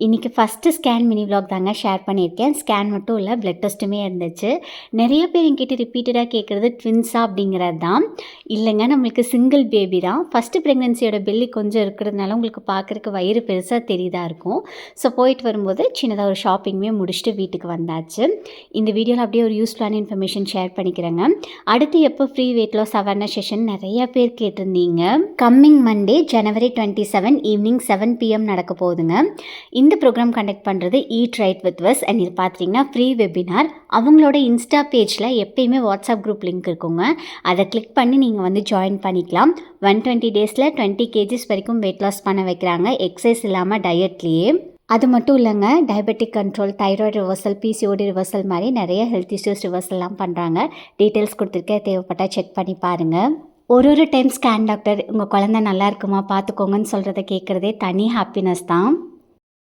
இன்றைக்கி first scan mini vlog தாங்க share பண்ணியிருக்கேன். ஸ்கேன் மட்டும் இல்லை, பிளட் டெஸ்ட்டுமே இருந்துச்சு. நிறைய பேர் என்கிட்ட ரிப்பீட்டடாக கேட்குறது ட்வின்ஸா அப்படிங்கிறது தான். இல்லைங்க, நம்மளுக்கு சிங்கிள் பேபி தான். ஃபஸ்ட்டு ப்ரெக்னென்சியோட பெல்லி கொஞ்சம் இருக்கிறதுனால உங்களுக்கு பார்க்குறக்கு வயிறு பெருசாக தெரியுதா இருக்கும். ஸோ போயிட்டு வரும்போது சின்னதாக ஒரு ஷாப்பிங்குமே முடிச்சுட்டு வீட்டுக்கு வந்தாச்சு. இந்த வீடியோவில் அப்படியே ஒரு யூஸ்ஃபுல்லான இன்ஃபர்மேஷன் ஷேர் பண்ணிக்கிறேங்க. அடுத்து எப்போ free weight loss awareness session நிறைய பேர் கேட்டிருந்தீங்க. Coming Monday January 27 evening 7 PM நடக்க போகுதுங்க. இந்த ப்ரோக்ராம் கண்டக்ட் பண்ணுறது eat right with us and இது பார்த்தீங்கன்னா ஃப்ரீ வெபினார். அவங்களோட இன்ஸ்டா பேஜில் எப்பயுமே வாட்ஸ்அப் குரூப் லிங்க் இருக்குங்க. அதை கிளிக் பண்ணி நீங்கள் வந்து ஜாயின் பண்ணிக்கலாம். 120 டேஸில் 20 kgs வரைக்கும் வெயிட் லாஸ் பண்ண வைக்கிறாங்க, எக்ஸசைஸ் இல்லாமல் டயட்லேயே. அது மட்டும் இல்லைங்க, diabetic control, thyroid reversal, PCOD reversal மாதிரி நிறைய ஹெல்த் இஷ்யூஸ் ரிவர்சல்லாம் பண்ணுறாங்க. டீட்டெயில்ஸ் கொடுத்துருக்கேன், தேவைப்பட்டால் செக் பண்ணி பாருங்கள். ஒரு டைம் ஸ்கேன் டாக்டர் உங்கள் குழந்தை நல்லா இருக்குமா பார்த்துக்கோங்கன்னு சொல்கிறத கேட்குறதே தனி ஹாப்பினஸ் தான்.